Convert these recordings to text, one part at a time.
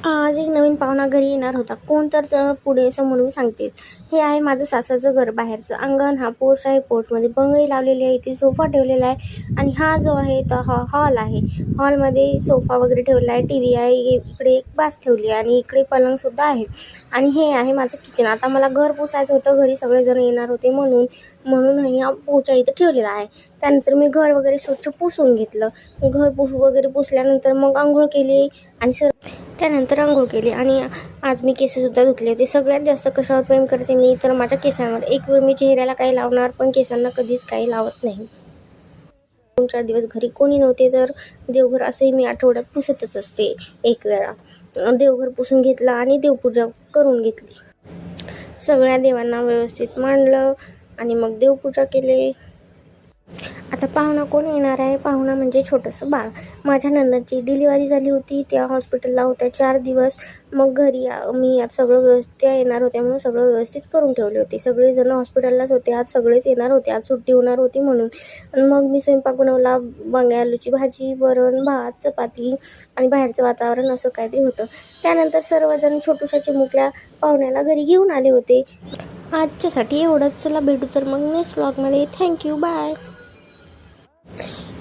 आज एक नवीन पाहुणा घरी येणार होता. कोण तर पुढे समोर मी सांगते. हे आहे माझं सासरचं घर. बाहेरचं अंगण, हा पोर्च आहे. पोर्चमध्ये बंगई लावलेली आहे. इथे सोफा ठेवलेला आहे आणि हा जो आहे तो हॉल आहे. हॉलमध्ये सोफा वगैरे ठेवला आहे. टी व्ही आहे. इकडे एक बास ठेवली आहे आणि इकडे पलंगसुद्धा आहे. आणि हे आहे माझं किचन. आता मला घर पुसायचं होतं. घरी सगळेजण येणार होते म्हणून हा पोचा इथं ठेवलेला आहे. त्यानंतर मी घर वगैरे स्वच्छ पुसून घेतलं. घर वगैरे पुसल्यानंतर मग आंघोळ केली आणि त्यानंतर अंघोळ केली आणि आज मी केससुद्धा धुतले होते. सगळ्यात जास्त कशावर प्रेम करते मी तर माझ्या केसांवर. एक वेळ मी चेहऱ्याला काही लावणार पण केसांना कधीच काही लावत नाही. 2-4 दिवस घरी कोणी नव्हते तर देवघर असंही मी आठवड्यात पुसतच असते. एक वेळा देवघर पुसून घेतलं आणि देवपूजा करून घेतली. सगळ्या देवांना व्यवस्थित मांडलं आणि मग देवपूजा केली. आता पाहुणा कोण येणार आहे? पाहुणा म्हणजे छोटंसं बाळ. माझ्या नंदची डिलिव्हरी झाली होती. त्या हॉस्पिटलला होत्या 4 दिवस. मग घरी मी आज सगळं त्या येणार होत्या म्हणून सगळं व्यवस्थित करून ठेवले होते. सगळेजण हॉस्पिटललाच होते. आज सगळेच येणार होते. आज सुट्टी होणार होती म्हणून. मग मी स्वयंपाक बनवला. वांगे आलूची भाजी, वरण, भात, चपाती आणि बाहेरचं वातावरण असं काहीतरी होतं. त्यानंतर सर्वजण छोटूशा चिमुकल्या पाहुण्याला घरी घेऊन आले होते. आजच्यासाठी एवढंच. चला भेटू तर मग नेक्स्ट व्लॉगमध्ये. थँक्यू. बाय.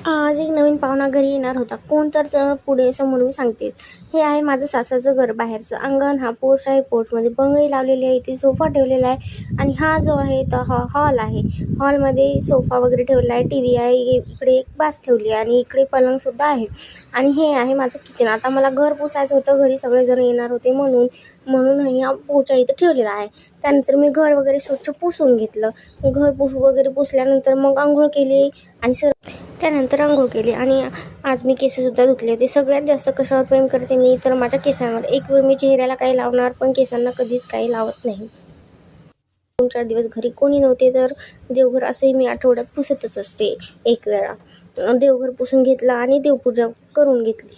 आज एक नवीन पाहुणा घरी येणार होता. कोण तर पुढे समोर मी सांगते. हे आहे माझं सासरचं घर. बाहेरचं अंगण, हा पोर्च आहे. पोर्चमध्ये बंगई लावलेली आहे. इथे सोफा ठेवलेला आहे आणि हा जो आहे तो हॉल आहे. हॉलमध्ये सोफा वगैरे ठेवला आहे. टी व्ही आहे. इकडे एक बास ठेवली आहे आणि इकडे पलंगसुद्धा आहे. आणि हे आहे माझं किचन. आता मला घर पुसायचं होतं. घरी सगळेजण येणार होते म्हणून हा पोचा इथं ठेवलेला आहे. त्यानंतर मी घर वगैरे स्वच्छ पुसून घेतलं. घर वगैरे पुसल्यानंतर मग आंघोळ केली आणि त्यानंतर अंघोळ केली आणि आज मी केससुद्धा धुतले होते. सगळ्यात जास्त कशावर प्रेम करते मी तर माझ्या केसांवर. एक वेळ मी चेहऱ्याला काही लावणार पण केसांना कधीच काही लावत नाही. 2-4 दिवस घरी कोणी नव्हते तर देवघर असंही मी आठवड्यात पुसतच असते. एक वेळा देवघर पुसून घेतलं आणि देवपूजा करून घेतली.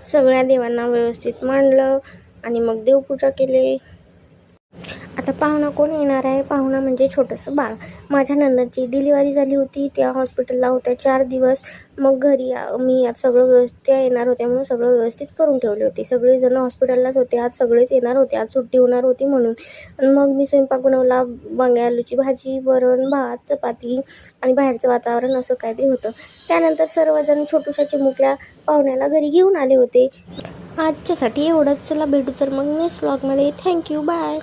सगळ्या देवांना व्यवस्थित मांडलं आणि मग देवपूजा केली. आता पाहुणा कोण येणार आहे? पाहुणा म्हणजे छोटंसं बाळ. माझ्या नंदची डिलिव्हरी झाली होती. त्या हॉस्पिटलला होत्या 4 दिवस. मग घरी मी आज सगळं त्या येणार होत्या म्हणून सगळं व्यवस्थित करून ठेवले होते. सगळेजण हॉस्पिटललाच होते. आज सगळेच येणार होते. आज सुट्टी होणार होती म्हणून. मग मी स्वयंपाक बनवला. वांगे आलूची भाजी, वरण, भात, चपाती आणि बाहेरचं वातावरण असं काहीतरी होतं. त्यानंतर सर्वजण छोटूशा चिमुकल्या पाहुण्याला घरी घेऊन आले होते. आजच्यासाठी एवढंच. चला भेटू तर मग नेक्स्ट व्लॉगमध्ये. थँक्यू. बाय.